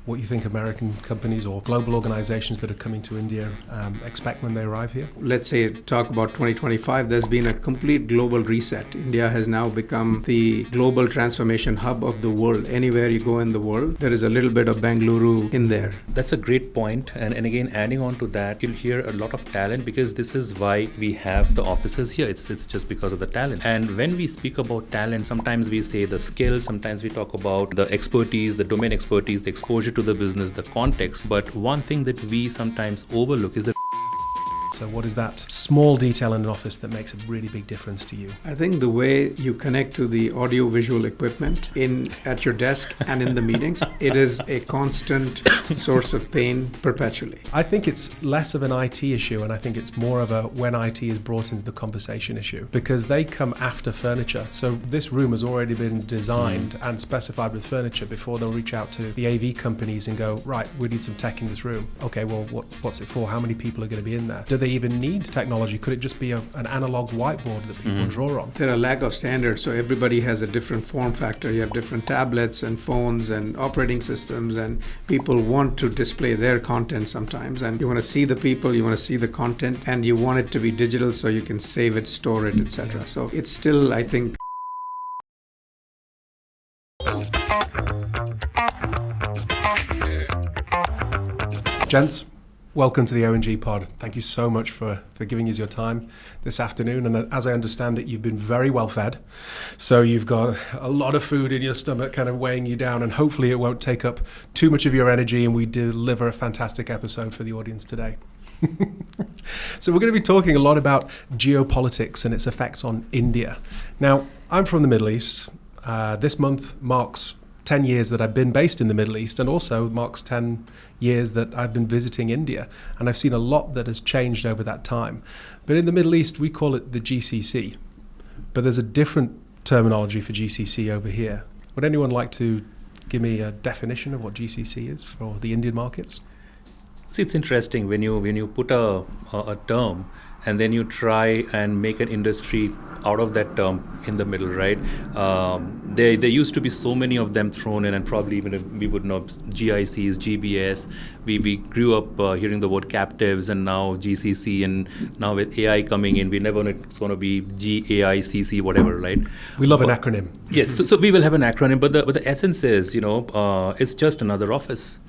what you think American companies or global organizations that are coming to India expect when they arrive here? Let's say, talk about 2025, there's been a complete global reset. India has now become the global transformation hub of the world. Anywhere you go in the world, there is a little bit of Bengaluru in there. That's a great point. And again, adding on to that, you'll hear a lot of talent, because this is why we have the offices here. It's just because of the talent. And when we speak about talent, sometimes we say the skills, sometimes we talk about the expertise, the domain expertise, the exposure to the business, the context. But one thing that we sometimes overlook is the So what is that small detail in an office that makes a really big difference to you? I think the way you connect to the audio-visual equipment at your desk and in the meetings, it is a constant source of pain perpetually. I think it's less of an IT issue, and I think it's more of a when IT is brought into the conversation issue, because they come after furniture. So this room has already been designed and specified with furniture before they'll reach out to the AV companies and go, right, we need some tech in this room. Okay, well, what's it for? How many people are going to be in there? Do they even need technology? Could it just be an analog whiteboard that people draw on? There are lack of standards, so everybody has a different form factor. You have different tablets and phones and operating systems, and people want to display their content sometimes. And you want to see the people, you want to see the content, and you want it to be digital so you can save it, store it, etc. So it's still, I think, Gents, welcome to the OMG pod. Thank you so much for giving us your time this afternoon. And as I understand it, you've been very well fed. So you've got a lot of food in your stomach kind of weighing you down, and hopefully it won't take up too much of your energy and we deliver a fantastic episode for the audience today. So we're going to be talking a lot about geopolitics and its effects on India. Now, I'm from the Middle East. This month marks 10 years that I've been based in the Middle East, and also marks 10 years that I've been visiting India. And I've seen a lot that has changed over that time. But in the Middle East, we call it the GCC. But there's a different terminology for GCC over here. Would anyone like to give me a definition of what GCC is for the Indian markets? See, it's interesting when you put a term and then you try and make an industry out of that term in the middle, right? There used to be so many of them thrown in, and probably even we would know GICs, GBS. We grew up hearing the word captives, and now GCC, and now with AI coming in, we never know it's going to be GAICC, whatever, right? We love an acronym. Yes, so we will have an acronym, but the essence is, it's just another office.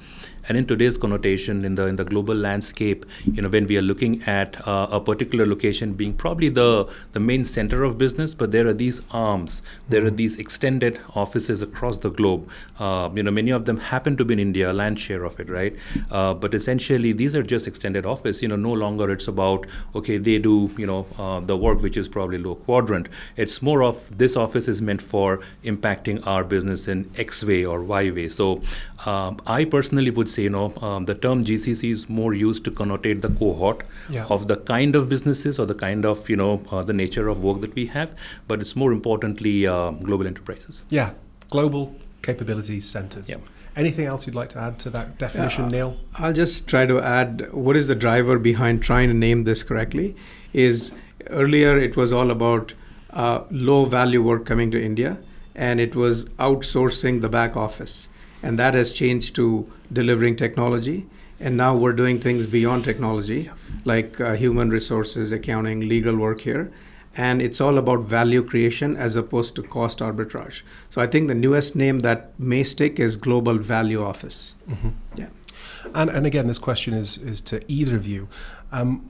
And in today's connotation, in the global landscape, when we are looking at a particular location being probably the main center of business, but there are these arms, there are these extended offices across the globe. Many of them happen to be in India, land share of it, right? But essentially, these are just extended office. No longer it's about, okay, they do, the work which is probably low quadrant. It's more of this office is meant for impacting our business in X way or Y way. So I personally would say, the term GCC is more used to connotate the cohort of the kind of businesses or the kind of, the nature of work that we have. But it's more importantly, global enterprises. Yeah, global capabilities centers. Yeah. Anything else you'd like to add to that definition, Neel? I'll just try to add what is the driver behind trying to name this correctly. Is earlier it was all about low value work coming to India, and it was outsourcing the back office. And that has changed to delivering technology. And now we're doing things beyond technology, like human resources, accounting, legal work here. And it's all about value creation as opposed to cost arbitrage. So I think the newest name that may stick is Global Value Office. Mm-hmm. Yeah. And again, this question is to either of you.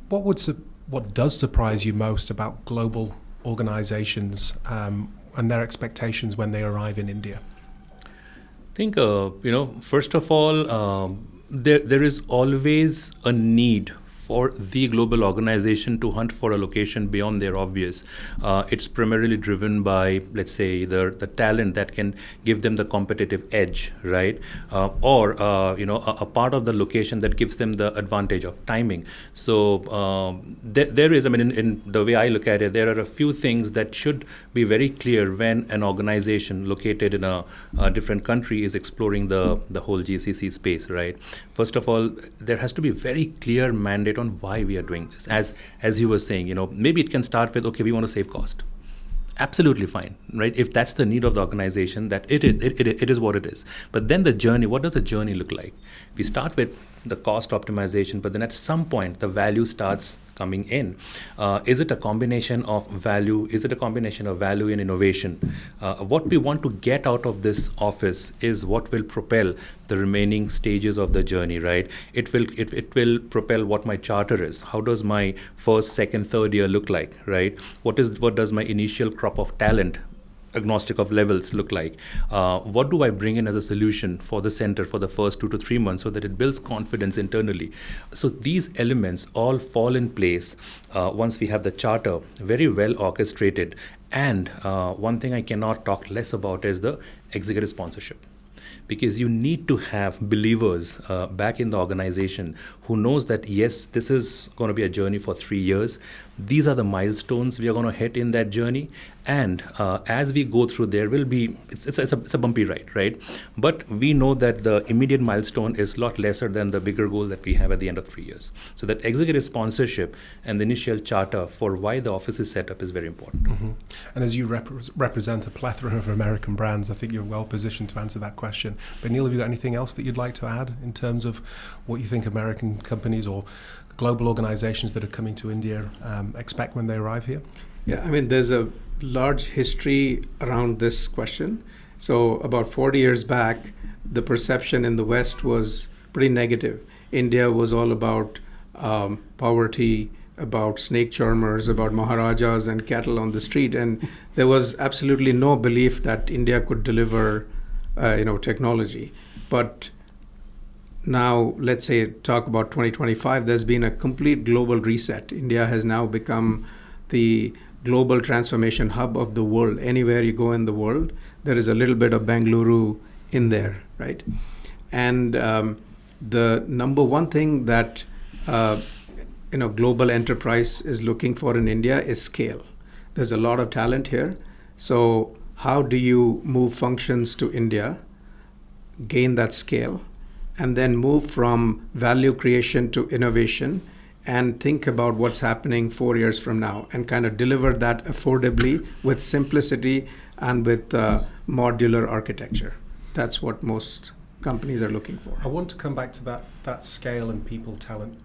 What does surprise you most about global organizations and their expectations when they arrive in India? I think, first of all, there is always a need for the global organization to hunt for a location beyond their obvious. It's primarily driven by, let's say, the talent that can give them the competitive edge, right? Or a part of the location that gives them the advantage of timing. So there is, in the way I look at it, there are a few things that should be very clear when an organization located in a different country is exploring the whole GCC space, right? First of all, there has to be a very clear mandate on why we are doing this. As you were saying, maybe it can start with, okay, we want to save cost. absolutely fine, right? If that's the need of the organization, that it is what it is. But then the journey, what does the journey look like? We start with the cost optimization, but then at some point the value starts coming in. Is it a combination of value? Is it a combination of value and innovation? What we want to get out of this office is what will propel the remaining stages of the journey, right? It will propel what my charter is. How does my first, second, third year look like, right? What does my initial crop of talent, agnostic of levels, look like? What do I bring in as a solution for the center for the first 2 to 3 months so that it builds confidence internally? So these elements all fall in place once we have the charter very well orchestrated. And one thing I cannot talk less about is the executive sponsorship. Because you need to have believers back in the organization who knows that, yes, this is going to be a journey for 3 years. These are the milestones we are going to hit in that journey. And as we go through, there will be, it's a bumpy ride, right? But we know that the immediate milestone is a lot lesser than the bigger goal that we have at the end of 3 years. So that executive sponsorship and the initial charter for why the office is set up is very important. Mm-hmm. And as you represent a plethora of American brands, I think you're well positioned to answer that question. But Neel, have you got anything else that you'd like to add in terms of what you think American companies or global organizations that are coming to India expect when they arrive here? Yeah, I mean, there's a large history around this question. So about 40 years back, the perception in the West was pretty negative. India was all about poverty, about snake charmers, about maharajas and cattle on the street. And there was absolutely no belief that India could deliver technology. But now, let's say, talk about 2025, there's been a complete global reset. India has now become the global transformation hub of the world. Anywhere you go in the world, there is a little bit of Bengaluru in there, right? And the number one thing that global enterprise is looking for in India is scale. There's a lot of talent here. So how do you move functions to India, gain that scale, and then move from value creation to innovation and think about what's happening 4 years from now and kind of deliver that affordably with simplicity and with modular architecture? That's what most companies are looking for. I want to come back to that scale and people talent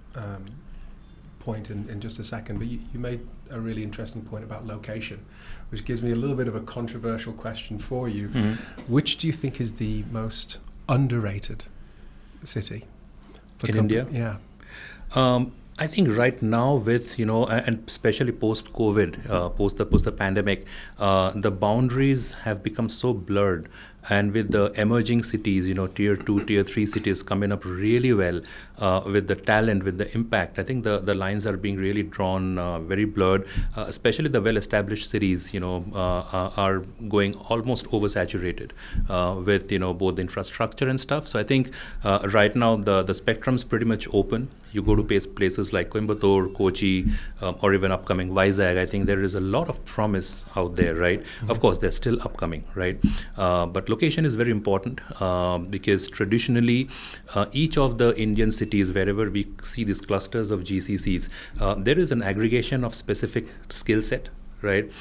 point in just a second, but you made a really interesting point about location, which gives me a little bit of a controversial question for you. Mm-hmm. Which do you think is the most underrated city in India? Yeah. I think right now with, and especially post-COVID, post the pandemic, the boundaries have become so blurred. And with the emerging cities, tier 2, tier 3 cities coming up really well with the talent, with the impact, I think the lines are being really drawn very blurred, especially the well-established cities, are going almost oversaturated with, both the infrastructure and stuff. So I think right now the spectrum's pretty much open. You go to places like Coimbatore, Kochi, or even upcoming Vizag. I think there is a lot of promise out there, right? Mm-hmm. Of course, they're still upcoming, right? But location is very important because traditionally each of the Indian cities, wherever we see these clusters of GCCs, there is an aggregation of specific skill set. Right.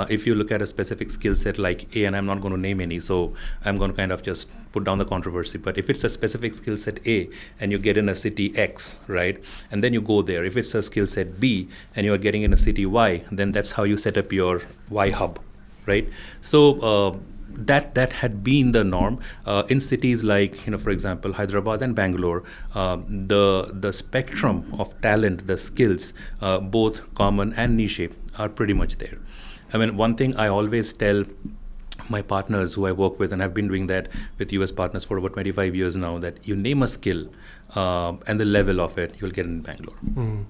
If you look at a specific skill set like A, and I'm not going to name any, so I'm going to kind of just put down the controversy. But if it's a specific skill set A and you get in a city X, right, and then you go there. If it's a skill set B and you are getting in a city Y, then that's how you set up your Y hub, right? So that had been the norm in cities like, for example, Hyderabad and Bangalore. The spectrum of talent, the skills, both common and niche, are pretty much there. I mean, one thing I always tell my partners who I work with, and I've been doing that with US partners for over 25 years now, that you name a skill and the level of it, you'll get in Bangalore. Mm.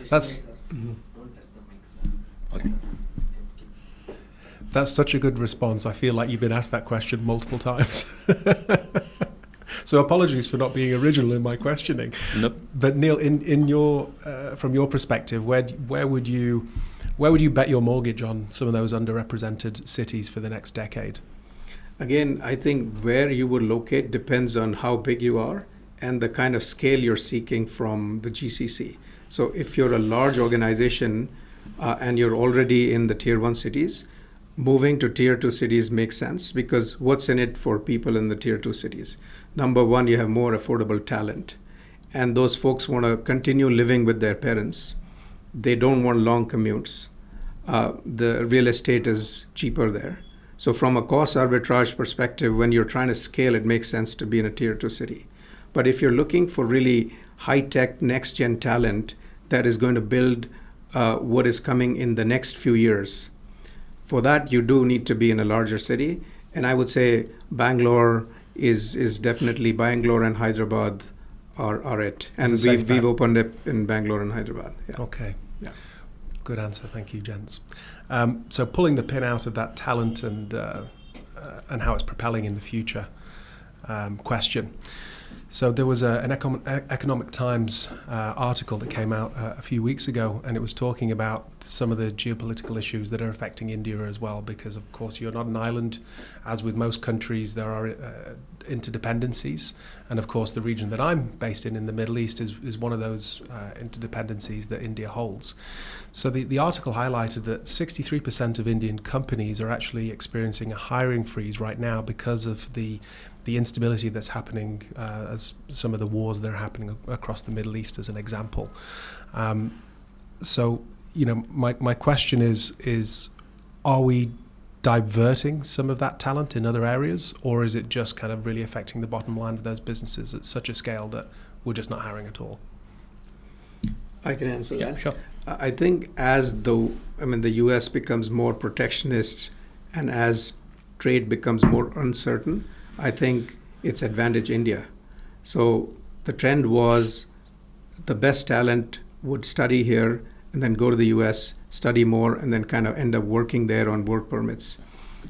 That's okay. That's such a good response. I feel like you've been asked that question multiple times. So apologies for not being original in my questioning. Nope. But Neel, in your from your perspective, where would you bet your mortgage on some of those underrepresented cities for the next decade? Again, I think where you would locate depends on how big you are and the kind of scale you're seeking from the GCC. So if you're a large organization and you're already in the tier 1 cities, moving to tier 2 cities makes sense because what's in it for people in the tier 2 cities? Number one, you have more affordable talent. And those folks want to continue living with their parents. They don't want long commutes. The real estate is cheaper there. So from a cost arbitrage perspective, when you're trying to scale, it makes sense to be in a tier 2 city. But if you're looking for really high-tech, next-gen talent that is going to build what is coming in the next few years, for that, you do need to be in a larger city. And I would say Bangalore is definitely, Bangalore and Hyderabad are it. And we've opened it in Bangalore and Hyderabad. Yeah. Okay. Yeah. Good answer. Thank you, gents. So pulling the pin out of that talent and how it's propelling in the future question. So there was an Economic Times article that came out a few weeks ago, and it was talking about some of the geopolitical issues that are affecting India as well, because of course you're not an island. As with most countries, there are interdependencies, and of course the region that I'm based in the Middle East is one of those interdependencies that India holds. So the article highlighted that 63% of Indian companies are actually experiencing a hiring freeze right now because of the instability that's happening as some of the wars that are happening across the Middle East, as an example. So, my question is, are we diverting some of that talent in other areas, or is it just kind of really affecting the bottom line of those businesses at such a scale that we're just not hiring at all? I can answer that. Yeah, sure. I think as the U.S. becomes more protectionist and as trade becomes more uncertain, I think it's advantage India. So the trend was the best talent would study here and then go to the US, study more, and then kind of end up working there on work permits.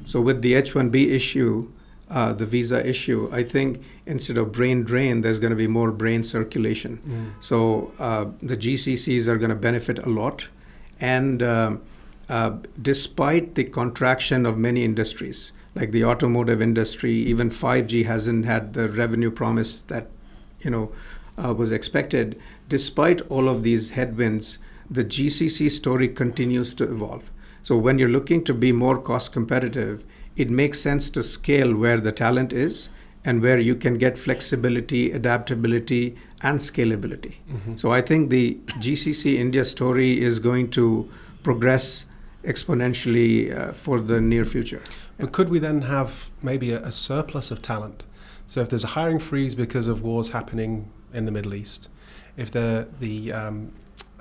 So with the H-1B issue, the visa issue, I think instead of brain drain, there's going to be more brain circulation. So the GCCs are going to benefit a lot. And despite the contraction of many industries, like the automotive industry, even 5G hasn't had the revenue promise that was expected. Despite all of these headwinds, the GCC story continues to evolve. So when you're looking to be more cost competitive, it makes sense to scale where the talent is and where you can get flexibility, adaptability, and scalability. So I think the GCC India story is going to progress exponentially for the near future. But could we then have maybe a surplus of talent? So if there's a hiring freeze because of wars happening in the Middle East, if the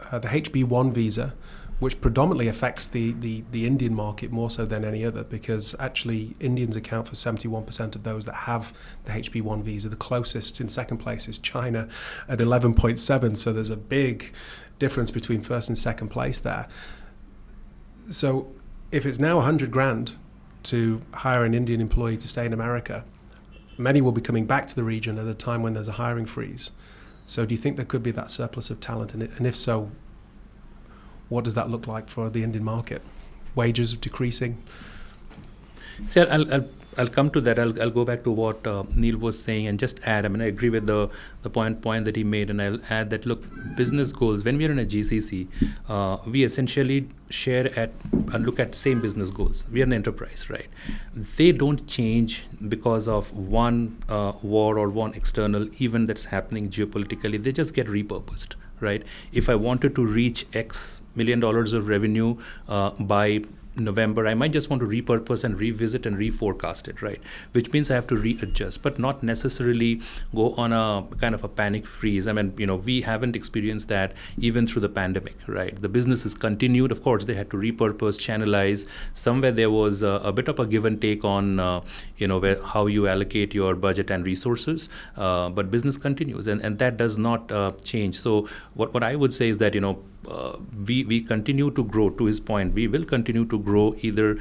HB1 visa, which predominantly affects the Indian market more so than any other, because actually Indians account for 71% of those that have the HB1 visa. The closest in second place is China at 11.7, so there's a big difference between first and second place there. So if it's now 100 grand to hire an Indian employee to stay in America, many will be coming back to the region at a time when there's a hiring freeze. So do you think there could be that surplus of talent? And if so, what does that look like for the Indian market? Wages decreasing? See, I'll come to that. I'll go back to what Neel was saying and just add. I agree with the point that he made, and I'll add that, look, business goals. When we are in a GCC, we essentially share and look at same business goals. We are an enterprise, right? They don't change because of one war or one external event that's happening geopolitically. They just get repurposed. Right? If I wanted to reach X $1 million of revenue by November, I might just want to repurpose and revisit and reforecast it, right? Which means I have to readjust, but not necessarily go on a kind of a panic freeze. We haven't experienced that even through the pandemic, right? The business has continued. Of course, they had to repurpose, channelize. Somewhere there was a bit of a give and take on, how you allocate your budget and resources, but business continues, and that does not change. So what I would say is that, we continue to grow. To his point, we will continue to grow either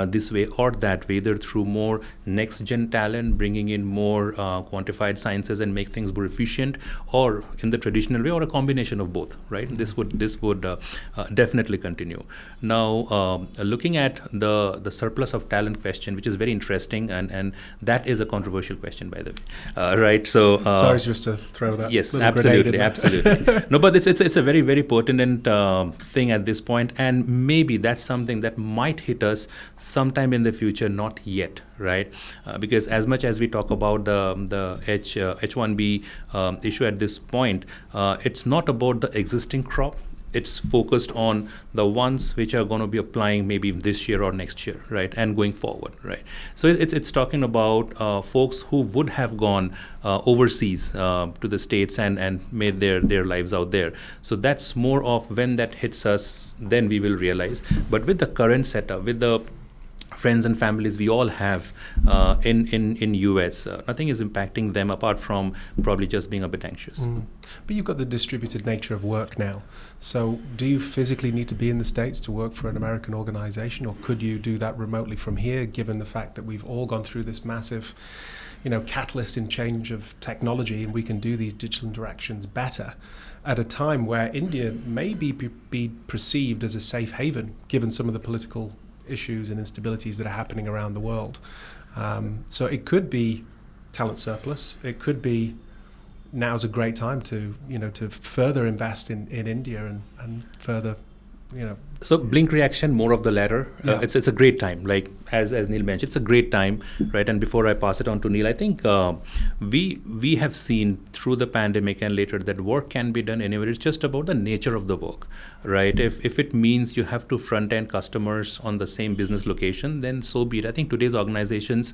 this way or that way, either through more next-gen talent, bringing in more quantified sciences and make things more efficient, or in the traditional way, or a combination of both, right? This would definitely continue. Now, looking at the surplus of talent question, which is very interesting, and that is a controversial question, by the way, right? So, sorry, just to throw that. Yes, absolutely. No, but it's a very, very pertinent thing at this point, and maybe that's something that might hit us sometime in the future, not yet, right? Because as much as we talk about the H1B issue at this point, it's not about the existing crop. It's focused on the ones which are going to be applying maybe this year or next year, right, and going forward, right? So it's talking about folks who would have gone overseas to the States and made their lives out there. So that's more of when that hits us, then we will realize. But with the current setup, with the friends and families we all have in US, nothing is impacting them apart from probably just being a bit anxious. But you've got the distributed nature of work now. So do you physically need to be in the States to work for an American organization, or could you do that remotely from here, given the fact that we've all gone through this massive, catalyst in change of technology, and we can do these digital interactions better at a time where India may be perceived as a safe haven, given some of the political issues and instabilities that are happening around the world. So it could be talent surplus. It could be now's a great time to further invest in India and further, So blink reaction, more of the latter. It's a great time. Like as Neel mentioned, it's a great time, right? And before I pass it on to Neel, I think we have seen through the pandemic and later that work can be done anywhere. It's just about the nature of the work, right? If it means you have to front end customers on the same business location, then so be it. I think today's organizations,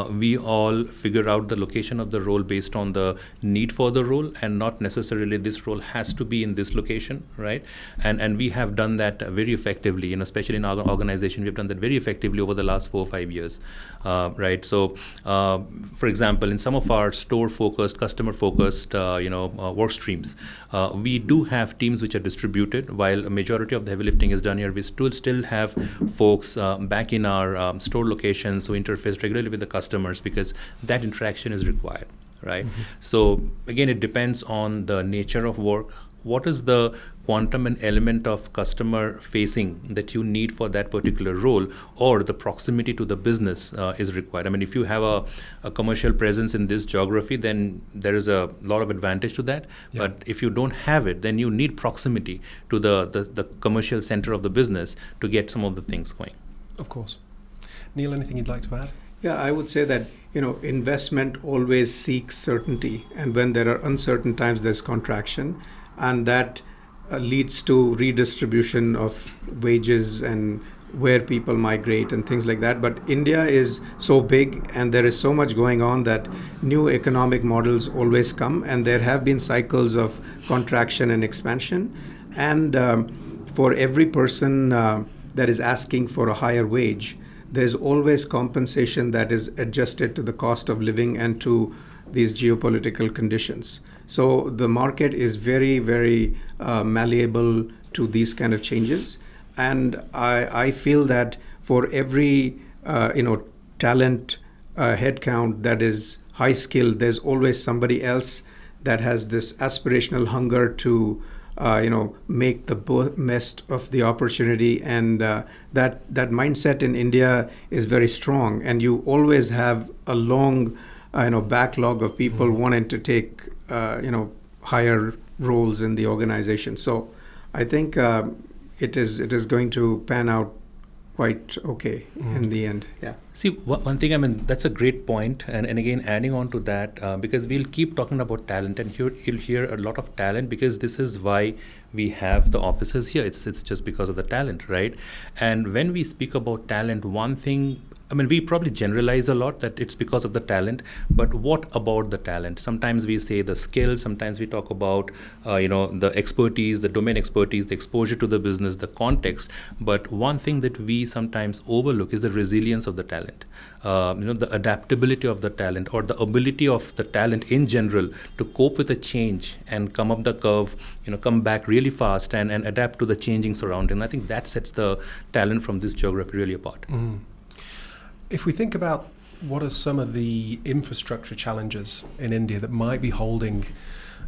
we all figure out the location of the role based on the need for the role, and not necessarily this role has to be in this location, right? And we have done that very effectively, especially in our organization, we've done that very effectively over the last 4 or 5 years, right? So, for example, in some of our store-focused, customer-focused, work streams, we do have teams which are distributed. While a majority of the heavy lifting is done here, we still have folks back in our store locations who interface regularly with the customers, because that interaction is required, right? So again, it depends on the nature of work. What is the quantum and element of customer facing that you need for that particular role, or the proximity to the business is required? I mean, if you have a commercial presence in this geography, then there is a lot of advantage to that. Yeah. But if you don't have it, then you need proximity to the commercial center of the business to get some of the things going. Of course. Neel, anything you'd like to add? Yeah, I would say that, investment always seeks certainty. And when there are uncertain times, there's contraction. And that leads to redistribution of wages and where people migrate and things like that. But India is so big and there is so much going on that new economic models always come, and there have been cycles of contraction and expansion. And for every person that is asking for a higher wage, there's always compensation that is adjusted to the cost of living and to these geopolitical conditions. So the market is very, very malleable to these kind of changes. And I feel that for every, talent headcount that is high skilled, there's always somebody else that has this aspirational hunger to, make the best of the opportunity. And that mindset in India is very strong. And you always have a long, backlog of people wanting to take, higher roles in the organization. So I think it is going to pan out quite okay in the end. Yeah. See, one thing, that's a great point. And again, adding on to that, because we'll keep talking about talent, and you'll hear a lot of talent, because this is why we have the offices here. It's just because of the talent, right? And when we speak about talent, one thing, we probably generalize a lot that it's because of the talent, but what about the talent? Sometimes we say the skills, sometimes we talk about, the expertise, the domain expertise, the exposure to the business, the context. But one thing that we sometimes overlook is the resilience of the talent, the adaptability of the talent, or the ability of the talent in general to cope with a change and come up the curve, come back really fast and adapt to the changing surrounding. And I think that sets the talent from this geography really apart. If we think about what are some of the infrastructure challenges in India that might be holding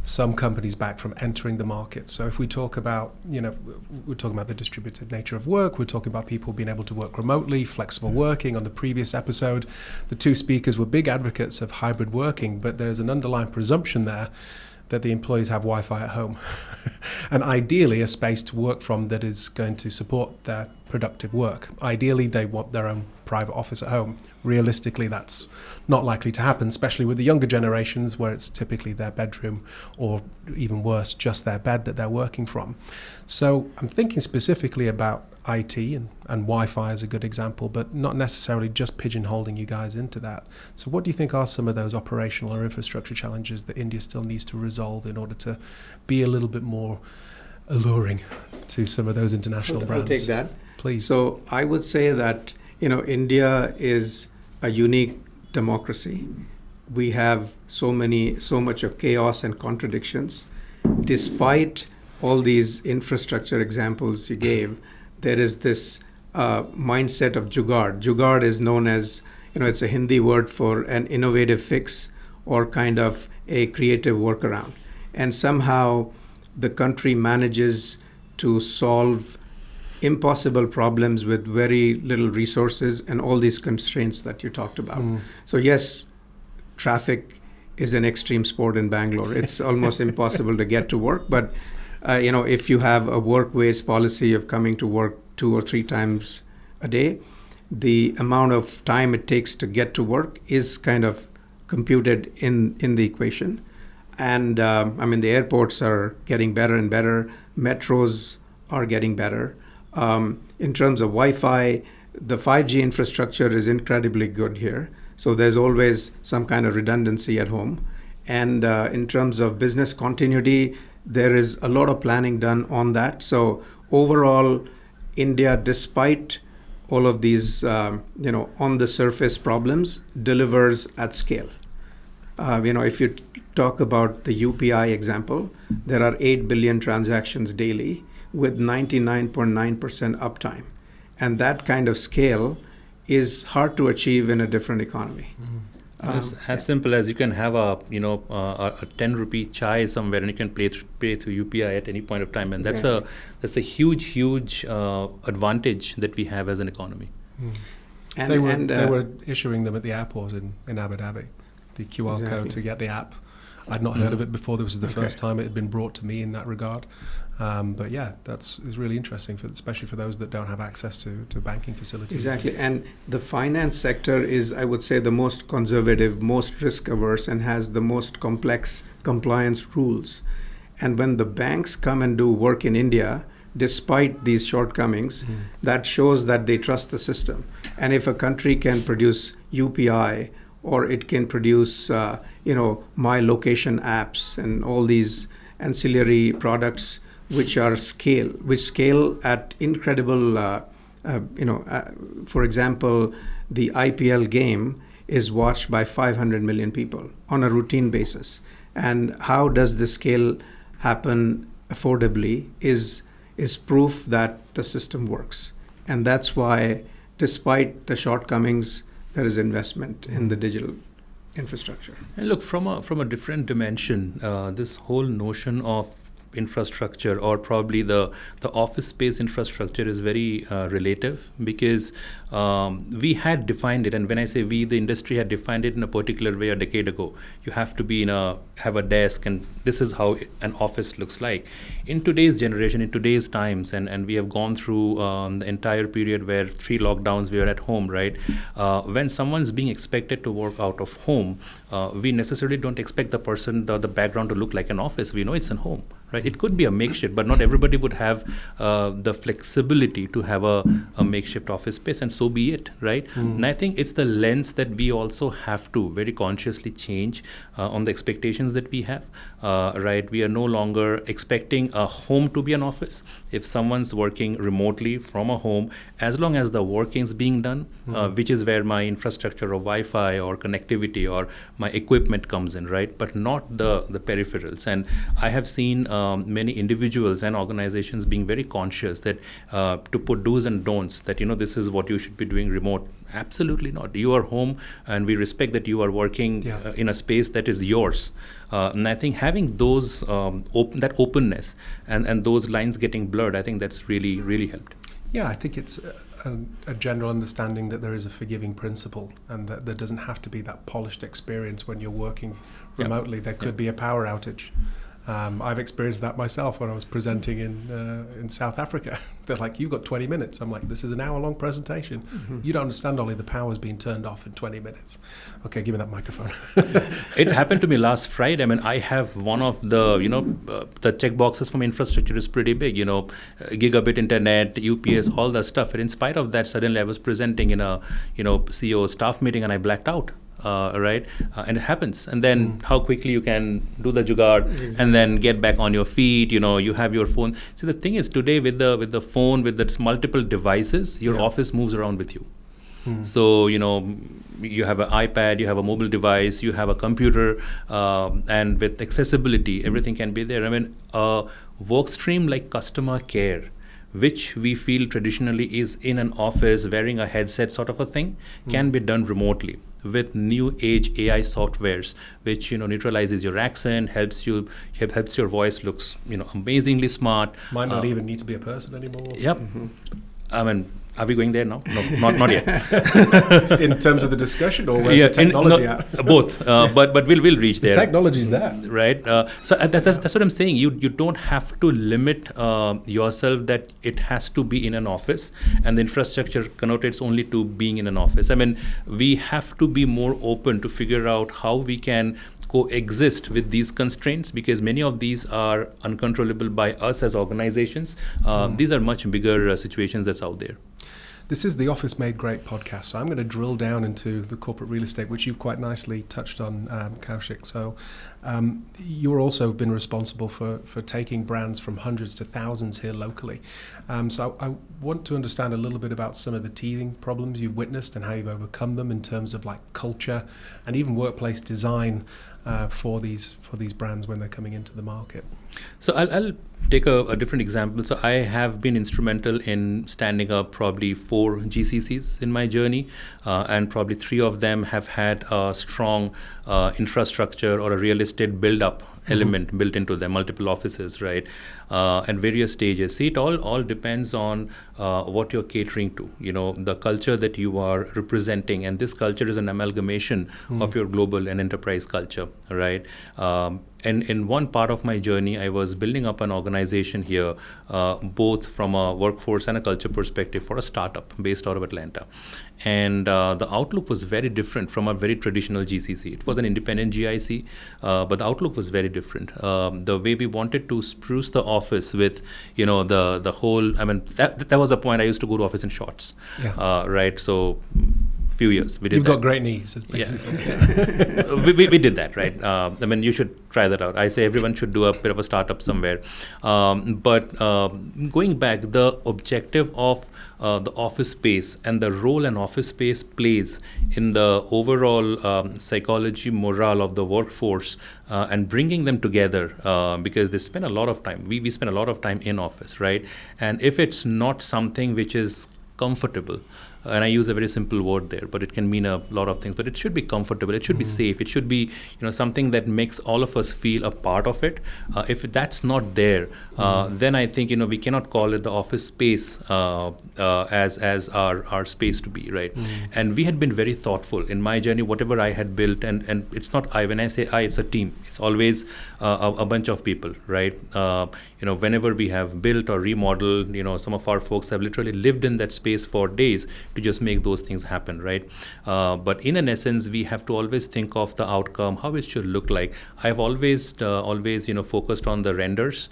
some companies back from entering the market. So if we talk about, we're talking about the distributed nature of work, we're talking about people being able to work remotely, flexible working. On the previous episode, the two speakers were big advocates of hybrid working, but there's an underlying presumption there that the employees have Wi-Fi at home and ideally a space to work from that is going to support their productive work. Ideally, they want their own private office at home. Realistically, that's not likely to happen, especially with the younger generations where it's typically their bedroom or even worse, just their bed that they're working from. So I'm thinking specifically about IT and Wi-Fi is a good example, but not necessarily just pigeonholing you guys into that. So what do you think are some of those operational or infrastructure challenges that India still needs to resolve in order to be a little bit more alluring to some of those international brands? I'll take that. Please. So I would say that, India is a unique democracy. We have so much of chaos and contradictions. Despite all these infrastructure examples you gave, there is this mindset of jugaad. Jugaad is known as, it's a Hindi word for an innovative fix or kind of a creative workaround. And somehow the country manages to solve impossible problems with very little resources and all these constraints that you talked about. So yes, traffic is an extreme sport in Bangalore. It's almost impossible to get to work. But, if you have a work-waste policy of coming to work 2 or 3 times a day, the amount of time it takes to get to work is kind of computed in the equation. And the airports are getting better and better. Metros are getting better. In terms of Wi-Fi, the 5G infrastructure is incredibly good here. So there's always some kind of redundancy at home. And in terms of business continuity, there is a lot of planning done on that. So overall, India, despite all of these, on the surface problems, delivers at scale. If you talk about the UPI example, there are 8 billion transactions daily with 99.9% uptime. And that kind of scale is hard to achieve in a different economy. As simple as you can have a 10 rupee chai somewhere and you can pay through UPI at any point of time, and that's a huge advantage that we have as an economy. And they were issuing them at the airport in Abu Dhabi, the QR code to get the app. I'd not heard of it before. This was the first time it had been brought to me in that regard. But yeah, is really interesting, especially for those that don't have access to banking facilities. Exactly. And the finance sector is, I would say, the most conservative, most risk averse, and has the most complex compliance rules. And when the banks come and do work in India, despite these shortcomings, that shows that they trust the system. And if a country can produce UPI, or it can produce, my location apps and all these ancillary products which scale at incredible, for example, the IPL game is watched by 500 million people on a routine basis. And how does this scale happen affordably is proof that the system works. And that's why, despite the shortcomings, there is investment in the digital infrastructure. And look, from a different dimension, this whole notion of infrastructure, or probably the office space infrastructure, is very relative, because we had defined it, and when I say we, the industry had defined it in a particular way a decade ago. You have to have a desk, and this is how an office looks like. In today's generation, in today's times, and we have gone through the entire period where 3 lockdowns we were at home, right? When someone's being expected to work out of home, we necessarily don't expect the person, the background to look like an office. We know it's a home, right? It could be a makeshift, but not everybody would have the flexibility to have a makeshift office space, and so be it, right? And I think it's the lens that we also have to very consciously change on the expectations that we have, right? We are no longer expecting a home to be an office. If someone's working remotely from a home, as long as the working's being done, which is where my infrastructure of Wi-Fi or connectivity or my equipment comes in, right? But not the peripherals. And I have seen many individuals and organizations being very conscious that to put do's and don'ts, that this is what you should be doing remote. Absolutely not. You are home, and we respect that you are working in a space that is yours. And I think having those that openness and those lines getting blurred, I think that's really, really helped. Yeah, I think it's a general understanding that there is a forgiving principle, and that there doesn't have to be that polished experience when you're working remotely. There could be a power outage. I've experienced that myself when I was presenting in South Africa. They're like, you've got 20 minutes. I'm like, this is an hour-long presentation. Mm-hmm. You don't understand, Ollie, the power's being turned off in 20 minutes. Okay, give me that microphone. It happened to me last Friday. I mean, I have one of the, the check boxes from infrastructure is pretty big, gigabit internet, UPS, all that stuff. And in spite of that, suddenly I was presenting in a, CEO staff meeting and I blacked out. Right, and it happens. And then how quickly you can do the jugaad and then get back on your feet. You have your phone. See, the thing is today with the phone, with the multiple devices, your office moves around with you. So you have an iPad, you have a mobile device, you have a computer, and with accessibility, everything can be there. I mean, a work stream like customer care, which we feel traditionally is in an office wearing a headset sort of a thing, can be done remotely with new age AI softwares, which neutralizes your accent, helps your voice looks amazingly smart. Might not even need to be a person anymore. Yep. I mean, are we going there now? No, not yet. In terms of the discussion, or where the technology at? Both, but we'll reach there. The technology's there, right? So that's what I'm saying. You don't have to limit yourself that it has to be in an office, and the infrastructure connotates only to being in an office. I mean, we have to be more open to figure out how we can coexist with these constraints, because many of these are uncontrollable by us as organizations. These are much bigger situations that's out there. This is the Office Made Great podcast, so I'm going to drill down into the corporate real estate, which you've quite nicely touched on, Kaushik. So you're also been responsible for taking brands from hundreds to thousands here locally. So I want to understand a little bit about some of the teething problems you've witnessed and how you've overcome them in terms of like culture and even workplace design for these brands when they're coming into the market. So I'll take a different example. So I have been instrumental in standing up probably 4 GCCs in my journey, and probably 3 of them have had a strong infrastructure or a real estate build-up element built into them, multiple offices, right, and various stages. See, it all depends on what you're catering to, the culture that you are representing, and this culture is an amalgamation of your global and enterprise culture, right? And in one part of my journey, I was building up an organization here, both from a workforce and a culture perspective for a startup based out of Atlanta. And the outlook was very different from a very traditional GCC. It was an independent GIC, but the outlook was very different. The way we wanted to spruce the office with, the whole, I mean, that was a point I used to go to office in shorts, right? So few years we did. You've that. got great knees, basically. Yeah. we did that, right? I mean, you should try that out. I say everyone should do a bit of a startup somewhere. But going back, the objective of the office space and the role an office space plays in the overall psychology, morale of the workforce, and bringing them together, because they spend a lot of time. We spend a lot of time in office, right? And if it's not something which is comfortable, and I use a very simple word there, but it can mean a lot of things. But it should be comfortable. It should be safe. It should be, something that makes all of us feel a part of it. If that's not there, then I think we cannot call it the office space as our space to be, right? And we had been very thoughtful in my journey. Whatever I had built, and it's not I. When I say I, it's a team. It's always a bunch of people, right? Whenever we have built or remodeled, some of our folks have literally lived in that space for days to just make those things happen, right? But in an essence, we have to always think of the outcome, how it should look like. I've always focused on the renders.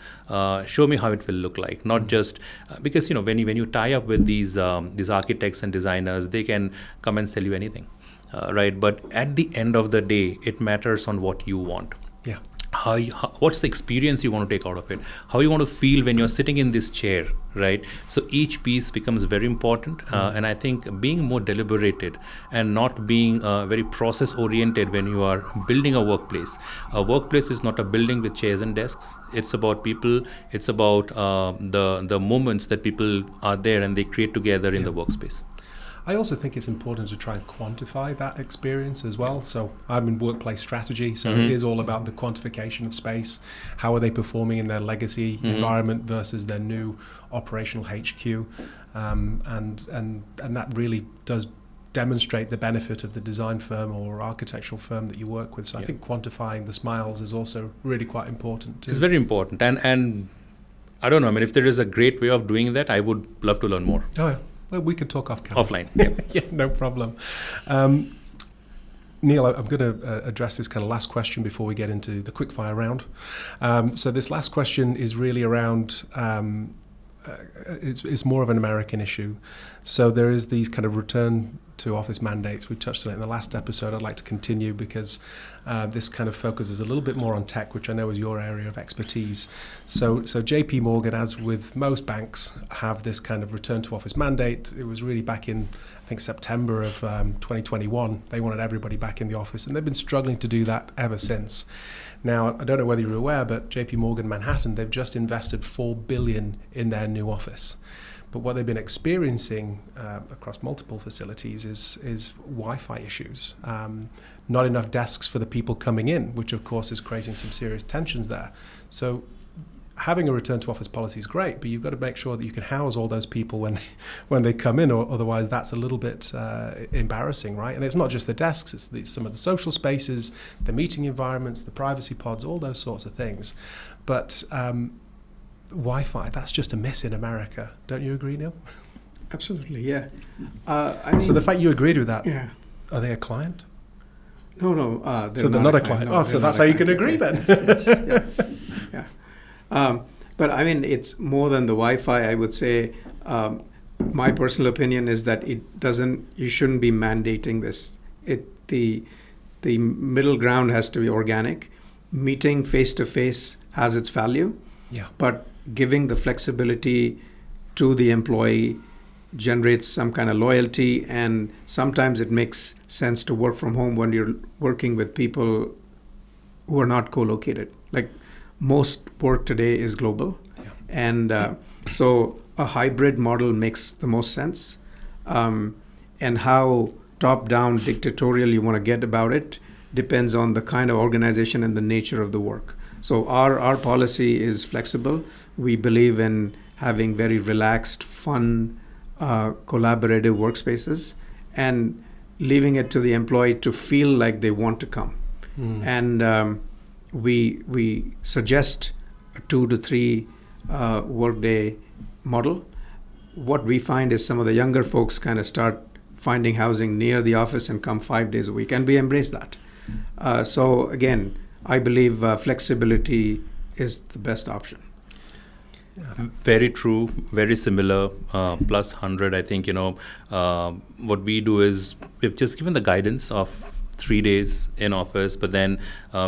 Show me how it will look like, not just because when you tie up with these architects and designers, they can come and sell you anything, right? But at the end of the day, it matters on what you want. Yeah. What's the experience you want to take out of it? How you want to feel when you're sitting in this chair, right? So each piece becomes very important, and I think being more deliberated and not being very process oriented when you are building a workplace. A workplace is not a building with chairs and desks. It's about people. It's about the moments that people are there and they create together in the workspace. I also think it's important to try and quantify that experience as well. So I'm in workplace strategy, so it is all about the quantification of space. How are they performing in their legacy environment versus their new operational HQ? And that really does demonstrate the benefit of the design firm or architectural firm that you work with. So I think quantifying the smiles is also really quite important too. It's very important. And I don't know, I mean, if there is a great way of doing that, I would love to learn more. Oh, yeah. Well, we could talk off camera. Offline, yeah. Yeah, no problem. Neel, I'm going to address this kind of last question before we get into the quickfire round. So this last question is really around, it's more of an American issue. So there is these kind of return to office mandates. We touched on it in the last episode. I'd like to continue because this kind of focuses a little bit more on tech, which I know is your area of expertise. So JP Morgan, as with most banks, have this kind of return to office mandate. It was really back in, I think, September of 2021. They wanted everybody back in the office, and they've been struggling to do that ever since. Now, I don't know whether you're aware, but JP Morgan Manhattan, they've just invested $4 billion in their new office. But what they've been experiencing across multiple facilities is Wi-Fi issues. Not enough desks for the people coming in, which of course is creating some serious tensions there. So having a return to office policy is great, but you've got to make sure that you can house all those people when they come in, or otherwise that's a little bit embarrassing, right? And it's not just the desks, it's some of the social spaces, the meeting environments, the privacy pods, all those sorts of things. But Wi-Fi, that's just a miss in America. Don't you agree, Neel? Absolutely, yeah. So the fact you agreed with that, yeah. Are they a client? No. So they're not a client. No, so that's how you can agree then. Yes, yeah. But I mean, it's more than the Wi-Fi. I would say my personal opinion is that you shouldn't be mandating this. The middle ground has to be organic. Meeting face-to-face has its value. Yeah. But giving the flexibility to the employee generates some kind of loyalty, and sometimes it makes sense to work from home when you're working with people who are not co-located. Like most work today is global, and so a hybrid model makes the most sense. And how top-down dictatorial you want to get about it depends on the kind of organization and the nature of the work. So our policy is flexible. We believe in having very relaxed, fun, collaborative workspaces, and leaving it to the employee to feel like they want to come. And we suggest a 2 to 3 workday model. What we find is some of the younger folks kind of start finding housing near the office and come 5 days a week, and we embrace that. So again, I believe flexibility is the best option. Very true, very similar, plus 100. I think, what we do is we've just given the guidance of 3 days in office, but then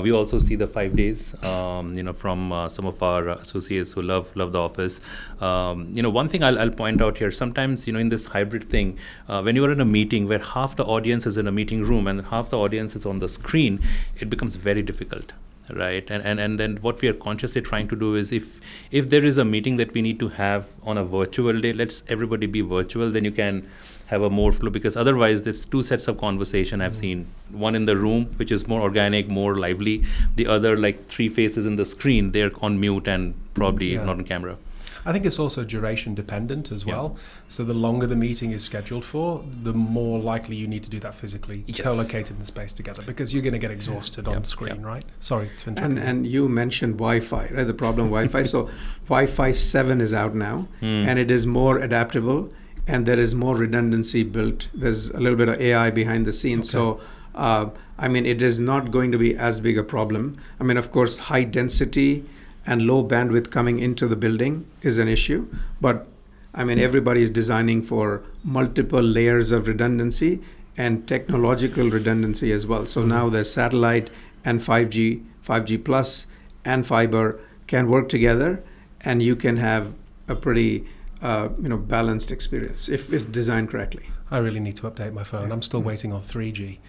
we also see the 5 days, from some of our associates who love the office. One thing I'll point out here, sometimes, in this hybrid thing, when you are in a meeting where half the audience is in a meeting room and half the audience is on the screen, it becomes very difficult. Right, and then what we are consciously trying to do is if there is a meeting that we need to have on a virtual day, let's everybody be virtual, then you can have a more flow, because otherwise there's 2 sets of conversation I've seen. One in the room, which is more organic, more lively. The other, like 3 faces in the screen, they're on mute and probably not on camera. I think it's also duration dependent as well. So the longer the meeting is scheduled for, the more likely you need to do that physically, co-located in space together, because you're going to get exhausted on screen, right? Sorry to interrupt. And you mentioned Wi-Fi, right? The problem Wi-Fi. So Wi-Fi 7 is out now, and it is more adaptable, and there is more redundancy built. There's a little bit of AI behind the scenes. Okay. So, it is not going to be as big a problem. Of course, high density and low bandwidth coming into the building is an issue, but everybody is designing for multiple layers of redundancy and technological redundancy as well. So now there's satellite and 5G plus and fiber can work together, and you can have a pretty balanced experience if it's designed correctly. I really need to update my phone. I'm still waiting on 3G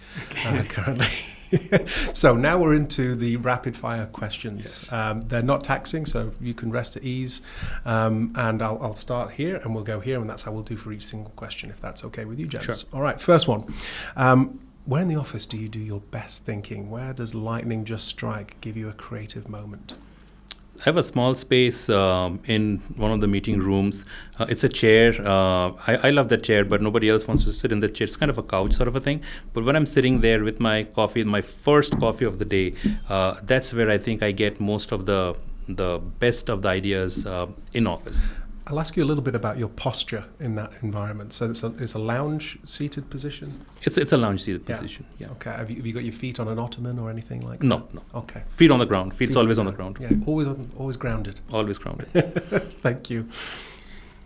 currently. So now we're into the rapid fire questions. Yes. They're not taxing, so you can rest at ease. And I'll start here and we'll go here, and that's how we'll do for each single question, if that's okay with you, gents. Sure. All right, first one. Where in the office do you do your best thinking? Where does lightning just strike give you a creative moment? I have a small space in one of the meeting rooms. It's a chair. I love that chair, but nobody else wants to sit in the chair. It's kind of a couch sort of a thing. But when I'm sitting there with my coffee, my first coffee of the day, that's where I think I get most of the best of the ideas in office. I'll ask you a little bit about your posture in that environment. So it's a lounge-seated position? It's a lounge-seated position, yeah. Okay. Have you got your feet on an ottoman or anything like that? No. Okay. Feet on the ground. Feet's always on the ground. Yeah, always grounded. Always grounded. Thank you.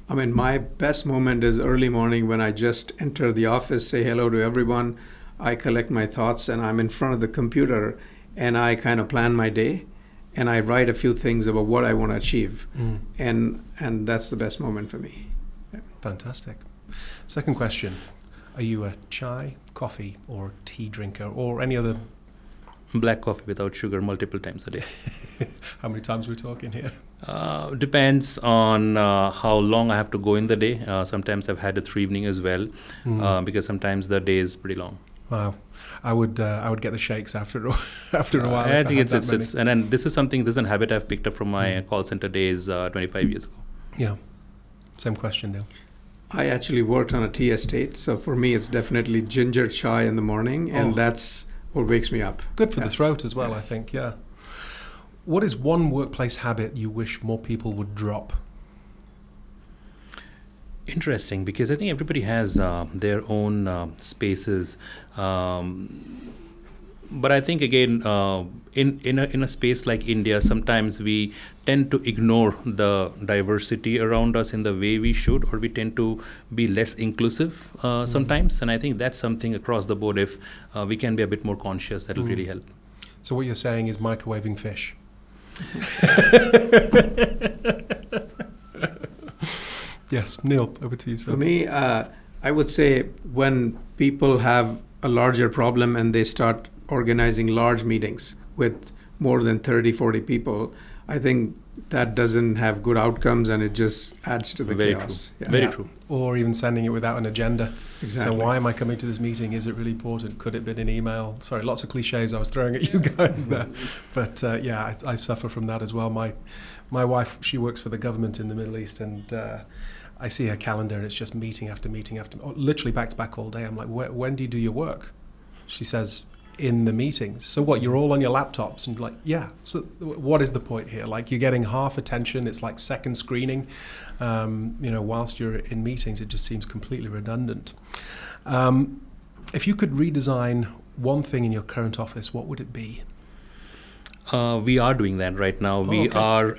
I mean, my best moment is early morning when I just enter the office, say hello to everyone. I collect my thoughts, and I'm in front of the computer, and I kind of plan my day. And I write a few things about what I want to achieve, and that's the best moment for me. Yeah. Fantastic. Second question: are you a chai, coffee, or tea drinker, or any other? Black coffee without sugar multiple times a day. How many times are we talking here? Depends on how long I have to go in the day. Sometimes I've had it through evening as well, because sometimes the day is pretty long. Wow. I would get the shakes after a while. I think it's and then this is a habit I've picked up from my call center days 25 years ago. Yeah. Same question, Neel. I actually worked on a tea estate, so for me it's definitely ginger chai in the morning, and that's what wakes me up. Good for the throat as well, Yes. I think, yeah. What is one workplace habit you wish more people would drop? Interesting, because I think everybody has their own spaces, but I think again in a space like India, sometimes we tend to ignore the diversity around us in the way we should, or we tend to be less inclusive sometimes. And I think that's something across the board. If we can be a bit more conscious, that'll really help. So what you're saying is microwaving fish. Yes, Neel, over to you, sir. For me, I would say when people have a larger problem and they start organizing large meetings with more than 30, 40 people, I think that doesn't have good outcomes, and it just adds to the chaos. Very true. Or even sending it without an agenda. Exactly. So why am I coming to this meeting? Is it really important? Could it be an email? Sorry, lots of cliches I was throwing at you guys there. But I suffer from that as well. My wife, she works for the government in the Middle East, and I see her calendar, and it's just meeting after meeting after, literally back to back all day. I'm like, when do you do your work? She says, in the meetings. So what, you're all on your laptops? And like, yeah. So what is the point here? Like, you're getting half attention. It's like second screening. Whilst you're in meetings, it just seems completely redundant. If you could redesign one thing in your current office, what would it be? We are doing that right now. We are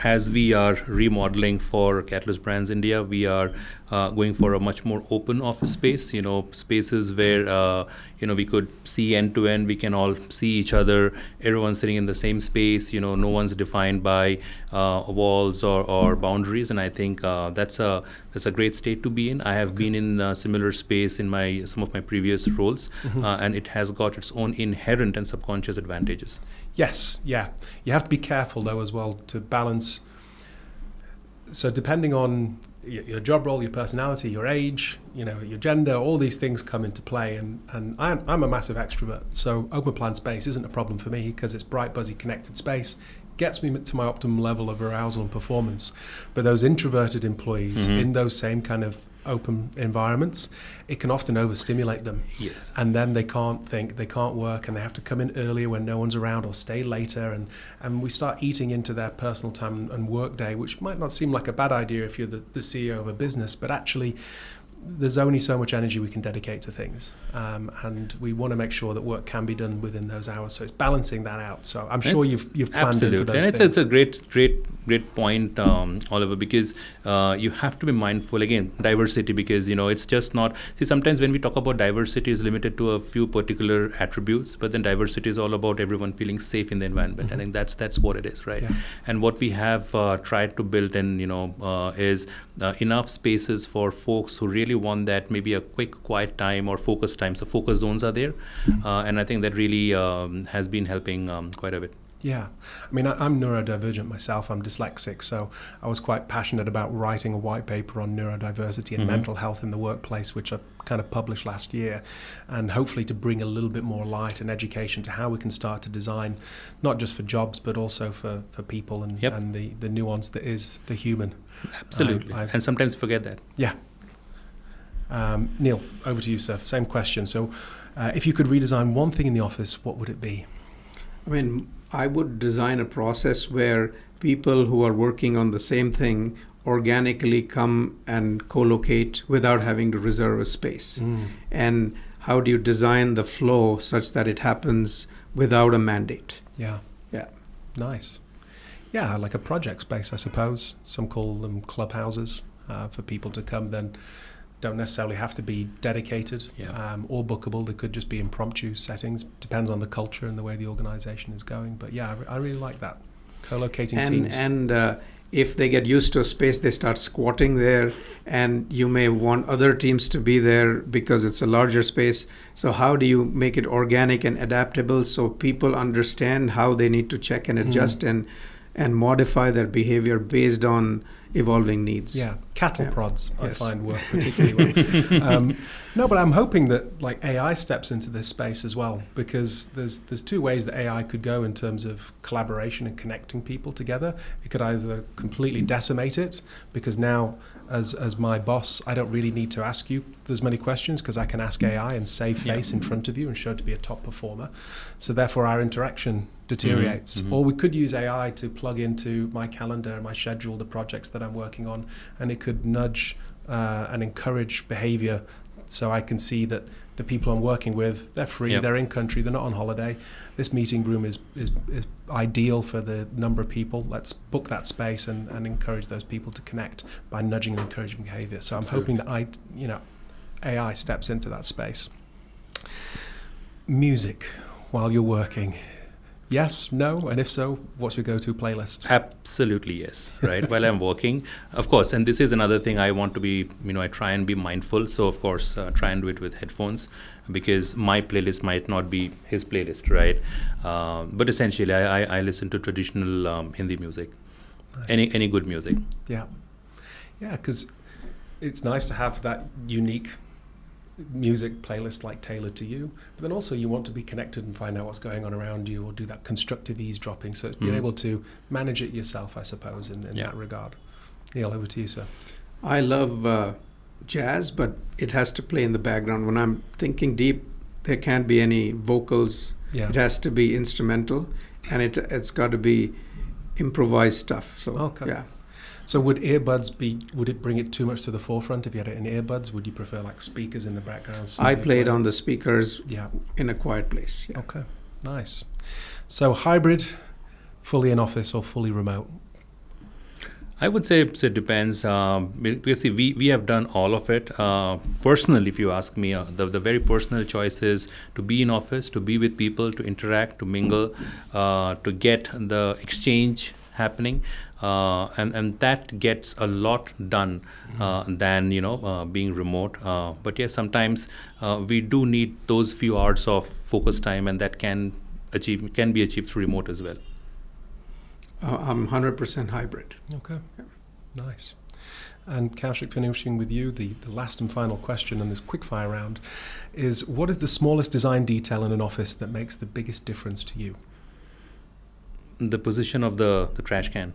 remodeling for Catalyst Brands India. We are going for a much more open office space. Spaces where we could see end to end. We can all see each other. Everyone's sitting in the same space. No one's defined by walls or boundaries. And I think that's a great state to be in. I have been in a similar space in some of my previous roles, and it has got its own inherent and subconscious advantages. Yes, yeah. You have to be careful, though, as well, to balance. So depending on your job role, your personality, your age, your gender, all these things come into play. And I'm a massive extrovert, so open plan space isn't a problem for me because it's bright, buzzy, connected space. Gets me to my optimum level of arousal and performance. But those introverted employees in those same kind of open environments, it can often overstimulate them. Yes. And then they can't think, they can't work, and they have to come in earlier when no one's around or stay later. And we start eating into their personal time and work day, which might not seem like a bad idea if you're the CEO of a business, but actually there's only so much energy we can dedicate to things. And we want to make sure that work can be done within those hours. So it's balancing that out. So I'm sure you've planned in for those things. And it's a great point, Oliver, because you have to be mindful, again, diversity, because, it's just not, sometimes when we talk about diversity, is limited to a few particular attributes, but then diversity is all about everyone feeling safe in the environment. I think that's what it is, right? Yeah. And what we have tried to build in, is enough spaces for folks who really want that, maybe a quick, quiet time or focus time. So focus zones are there. And I think that really has been helping quite a bit. Yeah. I mean, I'm neurodivergent myself. I'm dyslexic, so I was quite passionate about writing a white paper on neurodiversity and mental health in the workplace, which I kind of published last year, and hopefully to bring a little bit more light and education to how we can start to design, not just for jobs, but also for people and, and the nuance that is the human. Absolutely. And sometimes forget that. Yeah. Neel, over to you, sir. Same question. So if you could redesign one thing in the office, what would it be? I mean, I would design a process where people who are working on the same thing organically come and co-locate without having to reserve a space. And how do you design the flow such that it happens without a mandate? Yeah. Yeah. Nice. Yeah, like a project space, I suppose. Some call them clubhouses for people to come. Then don't necessarily have to be dedicated or bookable. They could just be impromptu settings. Depends on the culture and the way the organization is going. But yeah, I really like that. Co-locating teams. And if they get used to a space, they start squatting there, and you may want other teams to be there because it's a larger space. So how do you make it organic and adaptable so people understand how they need to check and adjust and modify their behavior based on evolving needs? Yeah, cattle prods, I find work particularly well. No, but I'm hoping that like AI steps into this space as well, because there's two ways that AI could go in terms of collaboration and connecting people together. It could either completely decimate it, because now as my boss, I don't really need to ask you as many questions because I can ask AI and save face in front of you and show it to be a top performer. So therefore our interaction deteriorates. Or we could use AI to plug into my calendar and my schedule, the projects that I'm working on, and it could nudge and encourage behavior, so I can see that the people I'm working with, they're free, they're in country, they're not on holiday. This meeting room is ideal for the number of people. Let's book that space and encourage those people to connect by nudging and encouraging behavior. So I'm hoping that AI steps into that space. Music while you're working. Yes, no, and if so, what's your go-to playlist? Absolutely yes, right? While I'm working, of course, and this is another thing I want to be, I try and be mindful. So of course, try and do it with headphones, because my playlist might not be his playlist, right? But essentially, I listen to traditional Hindi music, any good music. Yeah, because it's nice to have that unique music playlist like tailored to you, but then also you want to be connected and find out what's going on around you, or do that constructive eavesdropping. So it's being able to manage it yourself, I suppose, in that regard. Neel, over to you, sir. I love jazz, but it has to play in the background. When I'm thinking deep, there can't be any vocals. It has to be instrumental, and it's got to be improvised stuff. So So would it bring it too much to the forefront if you had it in earbuds? Would you prefer like speakers in the background? I played on the speakers in a quiet place. Yeah. Okay, nice. So hybrid, fully in office or fully remote? I would say it depends. Because see, we have done all of it. Personally, if you ask me, the very personal choice is to be in office, to be with people, to interact, to mingle, to get the exchange happening. And that gets a lot done than being remote. But yes, sometimes we do need those few hours of focus time, and that can be achieved through remote as well. I'm 100% hybrid. Okay, nice. And Kaushik, finishing with you, the last and final question in this quickfire round is: what is the smallest design detail in an office that makes the biggest difference to you? The position of the trash can.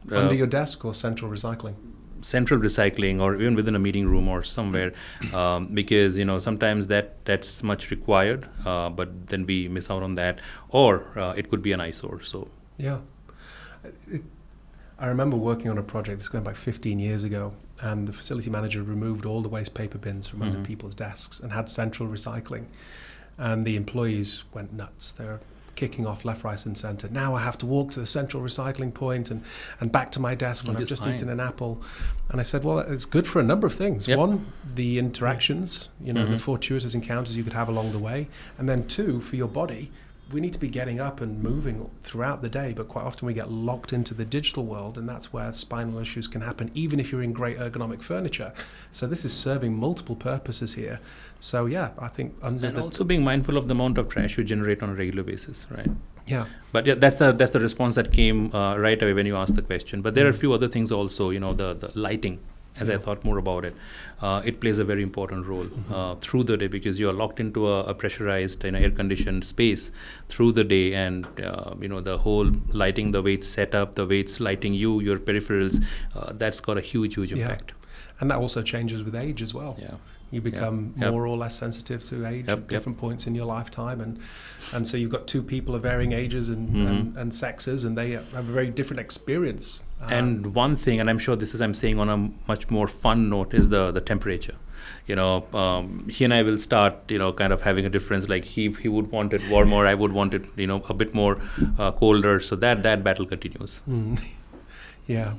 Under your desk or central recycling? Central recycling, or even within a meeting room or somewhere, because sometimes that's much required, but then we miss out on that, or it could be an eyesore. So I remember working on a project, this is going back 15 years ago, and the facility manager removed all the waste paper bins from under people's desks and had central recycling, and the employees went nuts. They were kicking off left, right and centre. Now I have to walk to the central recycling point and back to my desk when I've just eaten an apple. And I said, well, it's good for a number of things. One, the interactions, the fortuitous encounters you could have along the way. And then two, for your body, we need to be getting up and moving throughout the day, but quite often we get locked into the digital world, and that's where spinal issues can happen, even if you're in great ergonomic furniture. So this is serving multiple purposes here. So yeah, I think and also being mindful of the amount of trash you generate on a regular basis, right? Yeah. But yeah, that's the response that came right away when you asked the question. But there are a few other things also, the lighting. As I thought more about it, it plays a very important role through the day, because you are locked into a pressurized, air-conditioned space through the day, and the whole lighting, the way it's set up, the way it's lighting you, your peripherals, that's got a huge impact. And that also changes with age as well. Yeah. You become more or less sensitive to age at different points in your lifetime, and so you've got two people of varying ages and sexes, and they have a very different experience. And one thing, and I'm sure I'm saying on a much more fun note, is the temperature. He and I will start, kind of having a difference. Like he would want it warmer, I would want it, a bit more colder. So that battle continues. Yeah,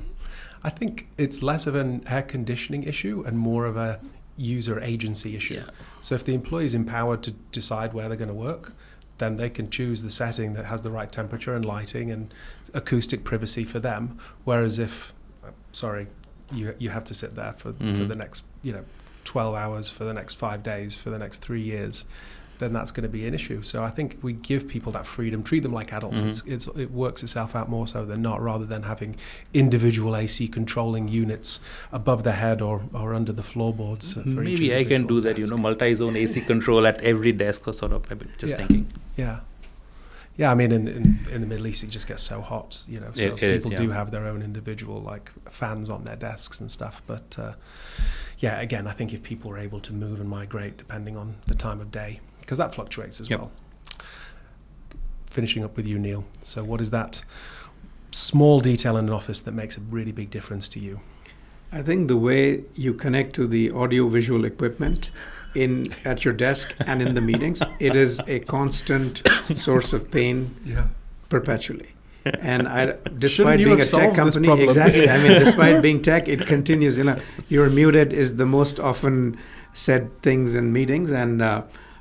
I think it's less of an air conditioning issue and more of a user agency issue. Yeah. So if the employee is empowered to decide where they're going to work, then they can choose the setting that has the right temperature and lighting and acoustic privacy for them. Whereas if, you have to sit there for the next 12 hours, for the next 5 days, for the next 3 years, then that's going to be an issue. So I think we give people that freedom, treat them like adults. It works itself out more so than not, rather than having individual AC controlling units above the head or under the floorboards. Maybe I can do that, multi-zone AC control at every desk, or sort of, thinking. Yeah. Yeah, I mean, in the Middle East, it just gets so hot, so people do have their own individual, fans on their desks and stuff. But, again, I think if people are able to move and migrate depending on the time of day, because that fluctuates as well. Finishing up with you, Neel. So what is that small detail in an office that makes a really big difference to you? I think the way you connect to the audio-visual equipment at your desk and in the meetings, it is a constant source of pain perpetually. And despite being a tech company, exactly. I mean, despite being tech, it continues. You're muted is the most often said things in meetings, and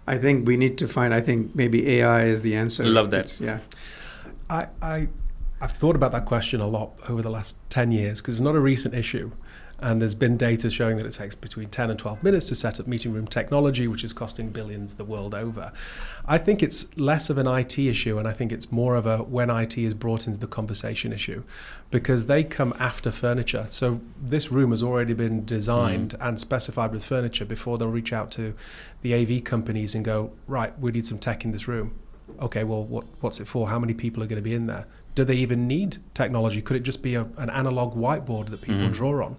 I think we need to find. I think maybe AI is the answer. I love that. I've thought about that question a lot over the last 10 years, because it's not a recent issue. And there's been data showing that it takes between 10 and 12 minutes to set up meeting room technology, which is costing billions the world over. I think it's less of an IT issue, and I think it's more of a when IT is brought into the conversation issue, because they come after furniture. So this room has already been designed and specified with furniture before they'll reach out to the AV companies and go, right, we need some tech in this room. Okay, well, what's it for? How many people are going to be in there? Do they even need technology? Could it just be an analog whiteboard that people draw on?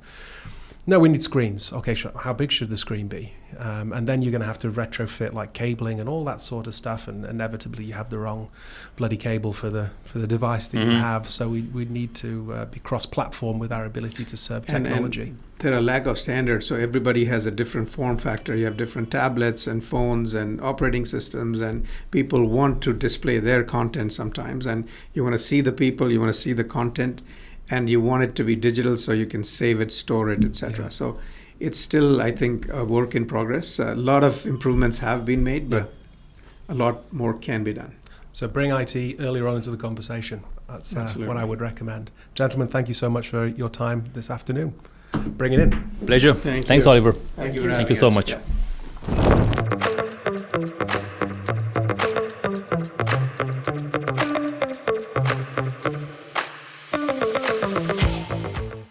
No, we need screens. Okay, sure. How big should the screen be? And then you're going to have to retrofit cabling and all that sort of stuff, and inevitably you have the wrong bloody cable for the device that you have. So we need to be cross-platform with our ability to serve technology. And there are lack of standards, so everybody has a different form factor. You have different tablets and phones and operating systems, and people want to display their content sometimes. And you want to see the people, you want to see the content, and you want it to be digital so you can save it, store it, etc. So it's still, I think, a work in progress. A lot of improvements have been made, but a lot more can be done. So bring IT earlier on into the conversation. That's what I would recommend. Gentlemen, thank you so much for your time this afternoon. Bring it in. Pleasure. Thanks, Oliver. Thank you so much. Yeah.